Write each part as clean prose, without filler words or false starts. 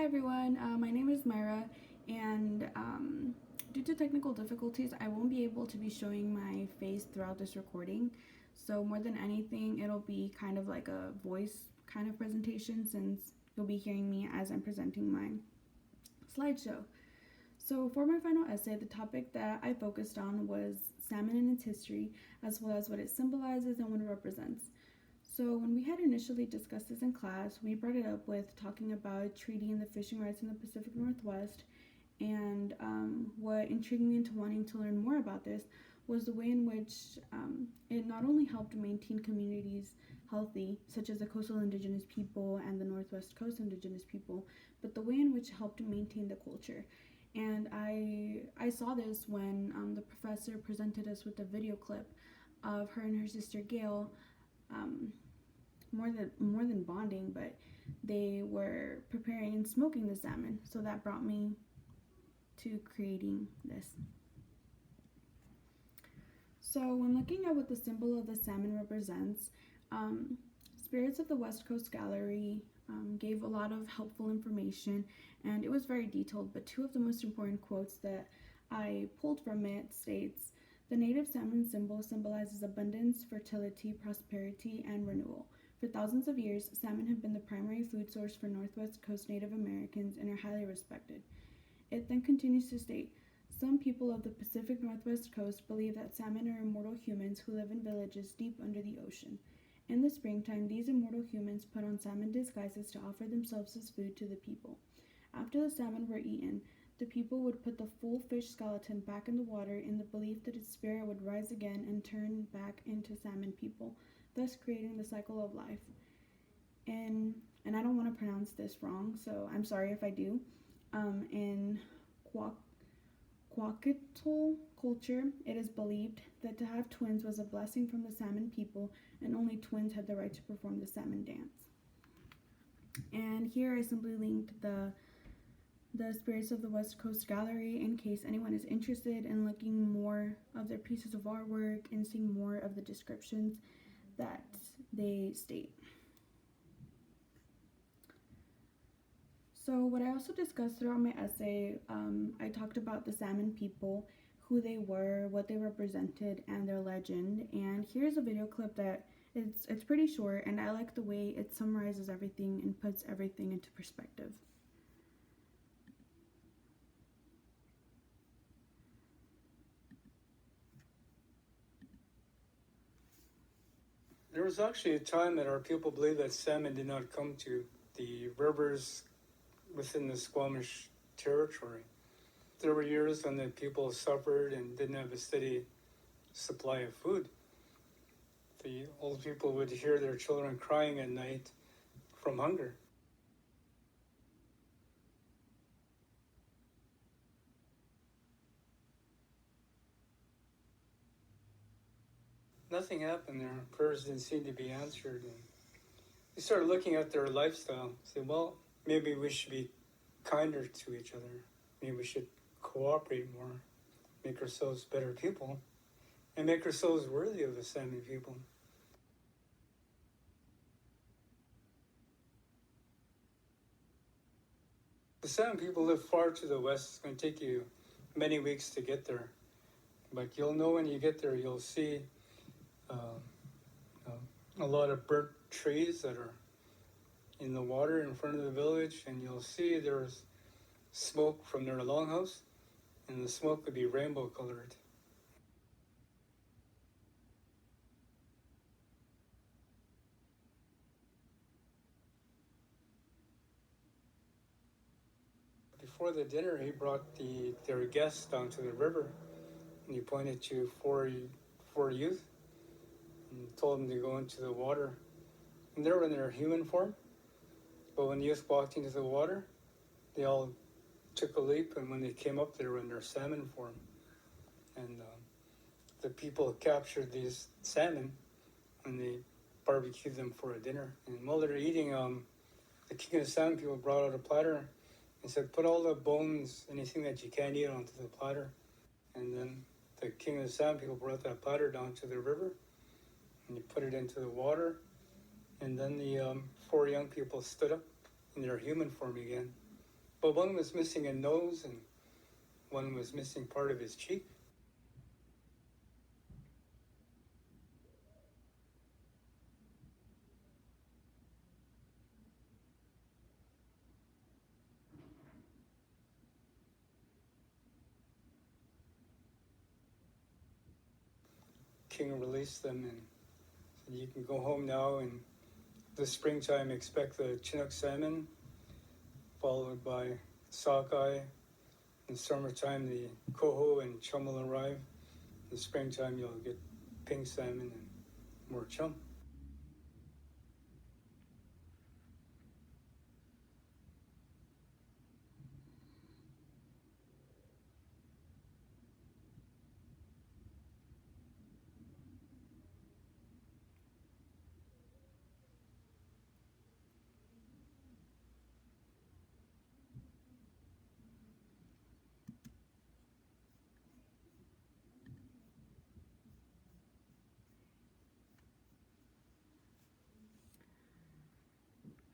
Hi everyone, my name is Myra, and due to technical difficulties, I won't be able to be showing my face throughout this recording. So more than anything, it'll be kind of like a voice kind of presentation since you'll be hearing me as I'm presenting my slideshow. So for my final essay, the topic that I focused on was salmon and its history, as well as what it symbolizes and what it represents. So when we had initially discussed this in class, we brought it up with talking about treaty and the fishing rights in the Pacific Northwest. And what intrigued me into wanting to learn more about this was the way in which it not only helped maintain communities healthy, such as the coastal indigenous people and the Northwest Coast indigenous people, but the way in which it helped maintain the culture. And I saw this when the professor presented us with a video clip of her and her sister Gail, more than bonding, but they were preparing and smoking the salmon. So that brought me to creating this. So when looking at what the symbol of the salmon represents, Spirits of the West Coast Gallery gave a lot of helpful information, and it was very detailed, but two of the most important quotes that I pulled from it states, "The native salmon symbol symbolizes abundance, fertility, prosperity, and renewal. For thousands of years, salmon have been the primary food source for Northwest Coast Native Americans and are highly respected." It then continues to state, "Some people of the Pacific Northwest Coast believe that salmon are immortal humans who live in villages deep under the ocean. In the springtime, these immortal humans put on salmon disguises to offer themselves as food to the people. After the salmon were eaten, the people would put the full fish skeleton back in the water in the belief that its spirit would rise again and turn back into salmon people, thus creating the cycle of life." And I don't want to pronounce this wrong, so I'm sorry if I do. In Quaquitl culture, it is believed that to have twins was a blessing from the salmon people, and only twins had the right to perform the salmon dance. And here I simply linked the Spirits of the West Coast Gallery in case anyone is interested in looking more of their pieces of artwork and seeing more of the descriptions that they state. So what I also discussed throughout my essay, I talked about the salmon people, who they were, what they represented, and their legend. And here's a video clip that it's pretty short, and I like the way it summarizes everything and puts everything into perspective. There was actually a time that our people believed that salmon did not come to the rivers within the Squamish territory. There were years when the people suffered and didn't have a steady supply of food. The old people would hear their children crying at night from hunger. Nothing happened there. Prayers didn't seem to be answered. And they started looking at their lifestyle, say, well, maybe we should be kinder to each other. Maybe we should cooperate more, make ourselves better people, and make ourselves worthy of the salmon people. The salmon people live far to the west. It's going to take you many weeks to get there. But you'll know when you get there, you'll see a lot of burnt trees that are in the water in front of the village, and you'll see there's smoke from their longhouse, and the smoke could be rainbow colored. Before the dinner, he brought their guests down to the river, and he pointed to four youth and told them to go into the water. And they were in their human form, but when the youth walked into the water, they all took a leap, and when they came up, they were in their salmon form. And the people captured these salmon, and they barbecued them for a dinner. And while they're eating, the king of the salmon people brought out a platter and said, "Put all the bones, anything that you can't eat, onto the platter." And then the king of the salmon people brought that platter down to the river, and he put it into the water. And then the four young people stood up in their human form again, but one was missing a nose and one was missing part of his cheek. King released them and said, "You can go home now, and the springtime expect the Chinook salmon, followed by sockeye. In summertime, the coho and chum will arrive. In springtime, you'll get pink salmon and more chum."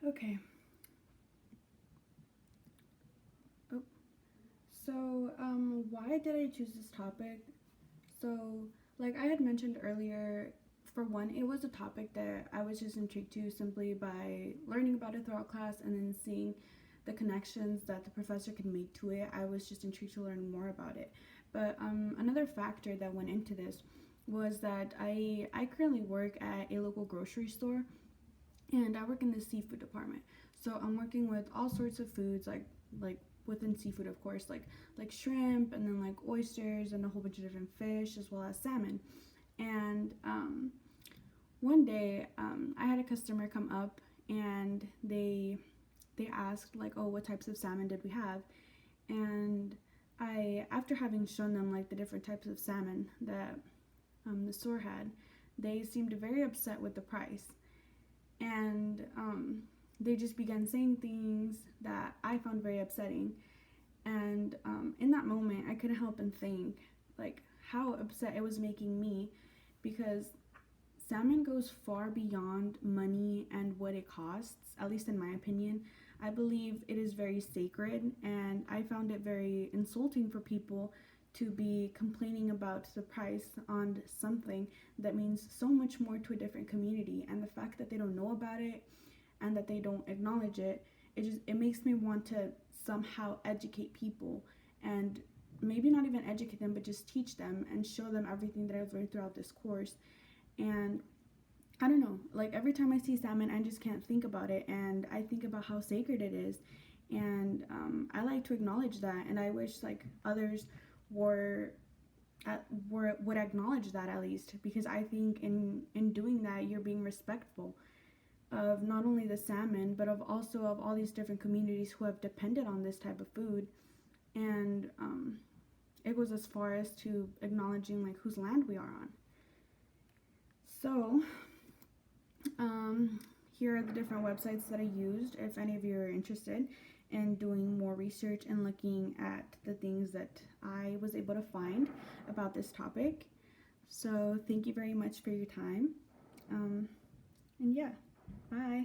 Okay. Oh, so why did I choose this topic? So, like I had mentioned earlier, for one, it was a topic that I was just intrigued to simply by learning about it throughout class and then seeing the connections that the professor could make to it. I was just intrigued to learn more about it. But another factor that went into this was that I currently work at a local grocery store, and I work in the seafood department. So I'm working with all sorts of foods, like within seafood, of course, like shrimp, and then like oysters and a whole bunch of different fish, as well as salmon. And one day, I had a customer come up, and they asked like, "Oh, what types of salmon did we have?" And after having shown them like the different types of salmon that the store had, they seemed very upset with the price, and they just began saying things that I found very upsetting. And in that moment, I couldn't help and think like how upset it was making me, because salmon goes far beyond money and what it costs. At least in my opinion, I believe it is very sacred, and I found it very insulting for people to be complaining about the price on something that means so much more to a different community. And the fact that they don't know about it and that they don't acknowledge it, it makes me want to somehow educate people, and maybe not even educate them, but just teach them and show them everything that I've learned throughout this course. And I don't know, like every time I see salmon, I just can't think about it, and I think about how sacred it is. And I like to acknowledge that, and I wish like others were would acknowledge that, at least, because I think in doing that, you're being respectful of not only the salmon, but of also of all these different communities who have depended on this type of food. And it goes as far as to acknowledging like whose land we are on. So here are the different websites that I used if any of you are interested in doing more research and looking at the things that I was able to find about this topic. So thank you very much for your time. And yeah, bye.